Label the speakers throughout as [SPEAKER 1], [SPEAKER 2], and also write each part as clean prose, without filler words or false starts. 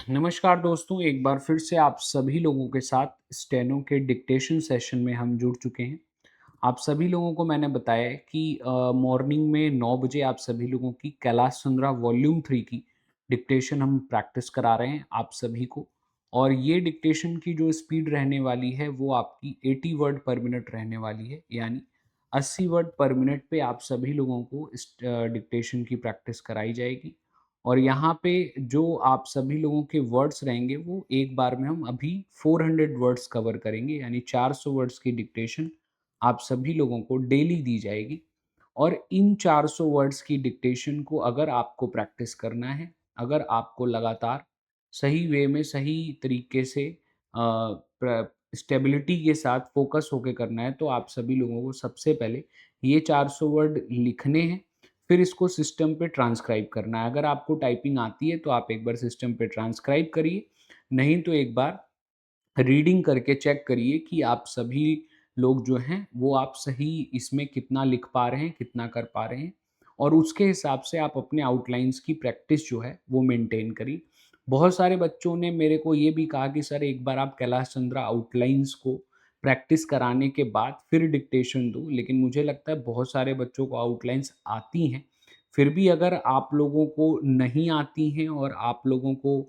[SPEAKER 1] नमस्कार दोस्तों, एक बार फिर से आप सभी लोगों के साथ स्टेनो के डिक्टेशन सेशन में हम जुड़ चुके हैं। आप सभी लोगों को मैंने बताया है कि मॉर्निंग में 9 बजे आप सभी लोगों की कैलाश चंद्रा वॉल्यूम 3 की डिक्टेशन हम प्रैक्टिस करा रहे हैं आप सभी को। और ये डिक्टेशन की जो स्पीड रहने वाली है वो आपकी 80 वर्ड पर मिनट रहने वाली है, यानी 80 वर्ड पर मिनट पे आप सभी लोगों को इस डिक्टेशन की प्रैक्टिस कराई जाएगी। और यहाँ पे जो आप सभी लोगों के वर्ड्स रहेंगे वो एक बार में हम अभी 400 वर्ड्स कवर करेंगे, यानी 400 वर्ड्स की डिक्टेशन आप सभी लोगों को डेली दी जाएगी। और इन 400 वर्ड्स की डिक्टेशन को अगर आपको प्रैक्टिस करना है, अगर आपको लगातार सही वे में, सही तरीके से स्टेबिलिटी के साथ फोकस होके करना है, तो आप सभी लोगों को सबसे पहले ये 400 वर्ड लिखने हैं, फिर इसको सिस्टम पे ट्रांसक्राइब करना है। अगर आपको टाइपिंग आती है तो आप एक बार सिस्टम पे ट्रांसक्राइब करिए, नहीं तो एक बार रीडिंग करके चेक करिए कि आप सभी लोग जो हैं वो आप सही इसमें कितना लिख पा रहे हैं, कितना कर पा रहे हैं। और उसके हिसाब से आप अपने आउटलाइंस की प्रैक्टिस जो है वो मेंटेन करिए। बहुत सारे बच्चों ने मेरे को ये भी कहा कि सर एक बार आप कैलाश चंद्रा आउटलाइंस को प्रैक्टिस कराने के बाद फिर डिक्टेशन दो, लेकिन मुझे लगता है बहुत सारे बच्चों को आउटलाइंस आती हैं। फिर भी अगर आप लोगों को नहीं आती हैं और आप लोगों को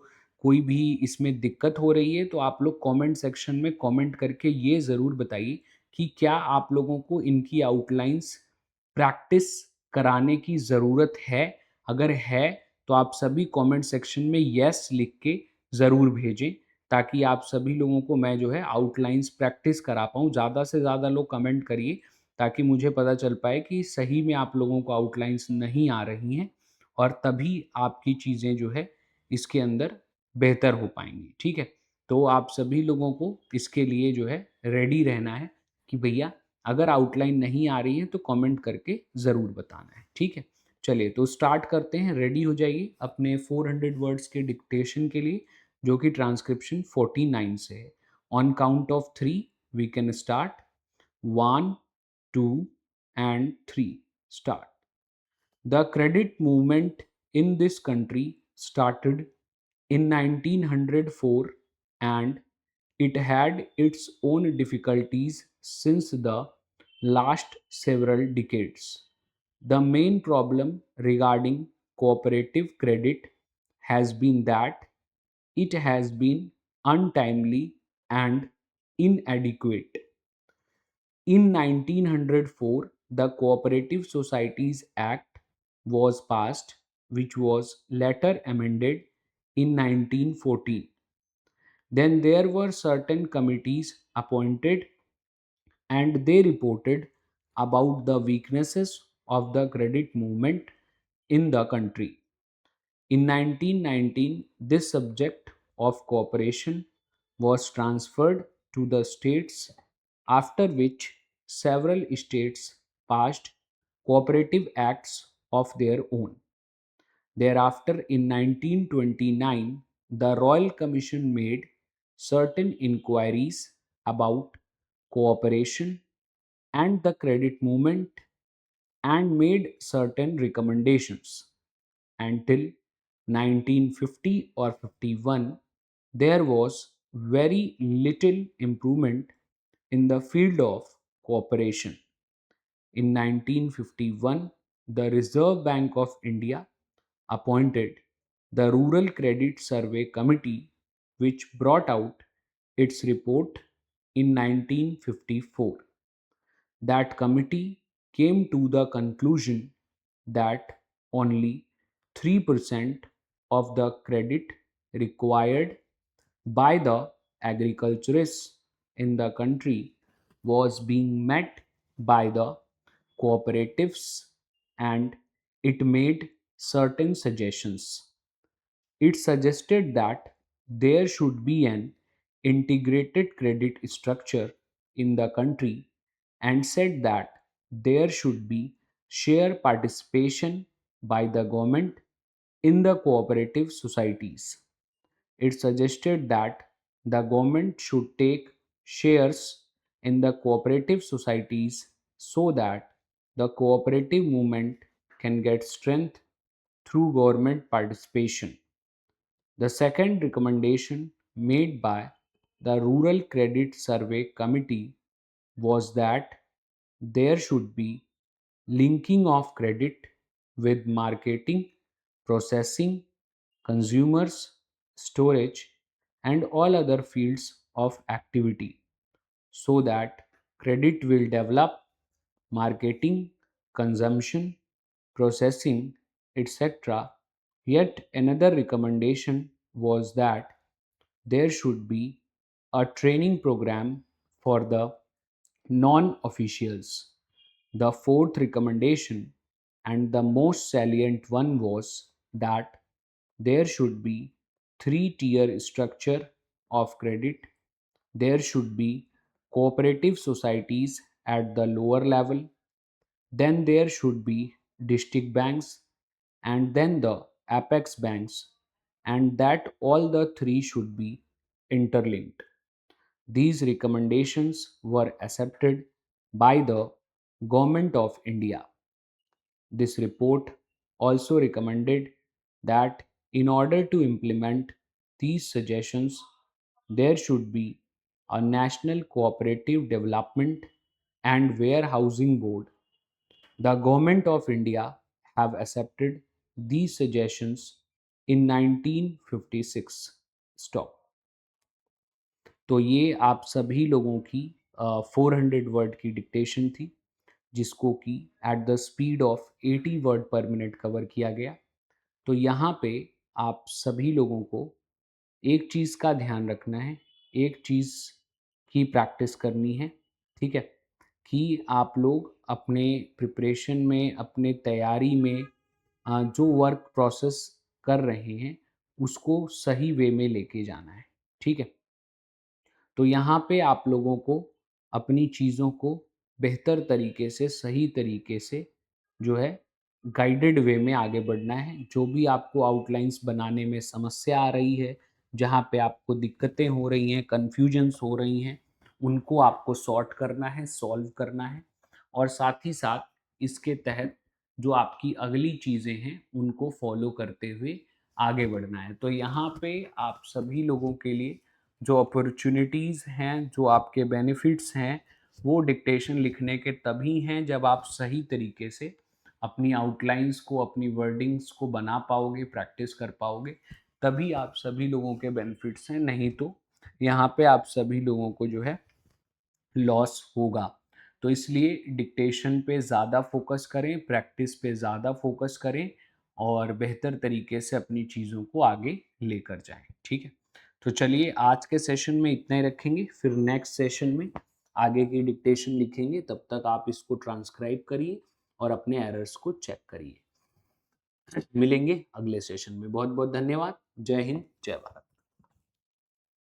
[SPEAKER 1] कोई भी इसमें दिक्कत हो रही है, तो आप लोग कमेंट सेक्शन में कमेंट करके ये ज़रूर बताइए कि क्या आप लोगों को इनकी आउटलाइंस प्रैक्टिस कराने की ज़रूरत है? अगर है, तो आप सभी कमेंट सेक्शन में येस लिख के ज़रूर भेजें, ताकि आप सभी लोगों को मैं जो है आउटलाइंस प्रैक्टिस करा पाऊँ। ज़्यादा से ज़्यादा लोग कमेंट करिए, ताकि मुझे पता चल पाए कि सही में आप लोगों को आउटलाइंस नहीं आ रही हैं, और तभी आपकी चीज़ें जो है इसके अंदर बेहतर हो पाएँगी, ठीक है? तो आप सभी लोगों को इसके लिए जो है रेडी रहना है कि भैया अगर आउटलाइन नहीं आ रही है तो कमेंट करके ज़रूर बताना है, ठीक है? चलिए तो स्टार्ट करते हैं, रेडी हो जाइए अपने 400 वर्ड्स के डिक्टेशन के लिए, जो कि ट्रांसक्रिप्शन 49 से है। On count of 3 we can start. 1, 2 and 3 start. The credit movement in this country started in 1904, and it had its own difficulties since the last several decades. The main problem regarding cooperative credit has been that it has been untimely and inadequate. In 1904, the Cooperative Societies Act was passed, which was later amended in 1914. Then there were certain committees appointed, and they reported about the weaknesses of the credit movement in the country. In 1919, this subject of cooperation was transferred to the states, after which several states passed cooperative acts of their own. Thereafter, in 1929, the Royal Commission made certain inquiries about cooperation and the credit movement and made certain recommendations. Until 1950 or 51, there was very little improvement in the field of cooperation. In 1951, the Reserve Bank of India appointed the Rural Credit Survey Committee, which brought out its report in 1954. That committee came to the conclusion that only 3% of the credit required by the agriculturists in the country was being met by the cooperatives, and it made certain suggestions. It suggested that there should be an integrated credit structure in the country, and said that there should be share participation by the government in the cooperative societies. It suggested that the government should take shares in the cooperative societies so that the cooperative movement can get strength through government participation. The second recommendation made by the Rural Credit Survey Committee was that there should be linking of credit with marketing, processing, consumers, storage, and all other fields of activity so that credit will develop marketing, consumption, processing, etc. Yet another recommendation was that there should be a training program for the non officials. The fourth recommendation, and the most salient one, was that there should be three-tier structure of credit. There should be cooperative societies at the lower level, then there should be district banks, and then the apex banks, and that all the three should be interlinked. These recommendations were accepted by the Government of India. This report also recommended that in order to implement these suggestions, there should be a National Cooperative Development and Warehousing Board. The Government of India have accepted these suggestions in 1956. Stop. तो ये आप सभी लोगों की 400 word की dictation थी, जिसको कि at the speed of 80 word पर मिनट कवर किया गया। तो यहाँ पे आप सभी लोगों को एक चीज़ का ध्यान रखना है, एक चीज़ की प्रैक्टिस करनी है, ठीक है? कि आप लोग अपने प्रिपरेशन में, अपने तैयारी में जो वर्क प्रोसेस कर रहे हैं, उसको सही वे में लेके जाना है, ठीक है? तो यहाँ पे आप लोगों को अपनी चीज़ों को बेहतर तरीके से, सही तरीके से जो है गाइडेड वे में आगे बढ़ना है। जो भी आपको आउटलाइन्स बनाने में समस्या आ रही है, जहाँ पे आपको दिक्कतें हो रही हैं, कन्फ्यूजन्स हो रही हैं, उनको आपको सॉर्ट करना है, सॉल्व करना है और साथ ही साथ इसके तहत जो आपकी अगली चीज़ें हैं, उनको फॉलो करते हुए आगे बढ़ना है। तो यहाँ पे आप सभी लोगों के लिए जो अपॉर्चुनिटीज़ हैं, जो आपके बेनिफिट्स हैं, वो डिक्टेशन लिखने के तभी हैं जब आप सही तरीके से अपनी आउटलाइंस को, अपनी वर्डिंग्स को बना पाओगे, प्रैक्टिस कर पाओगे, तभी आप सभी लोगों के बेनिफिट्स हैं। नहीं तो यहाँ पे आप सभी लोगों को जो है लॉस होगा। तो इसलिए डिक्टेशन पे ज़्यादा फोकस करें, प्रैक्टिस पे ज़्यादा फोकस करें और बेहतर तरीके से अपनी चीज़ों को आगे लेकर जाएं, ठीक है? तो चलिए आज के सेशन में इतना ही रखेंगे, फिर नेक्स्ट सेशन में आगे की डिक्टेशन लिखेंगे। तब तक आप इसको ट्रांसक्राइब करिए और अपने एरर्स को चेक करिए। मिलेंगे अगले सेशन में। बहुत बहुत धन्यवाद। जय हिंद, जय भारत।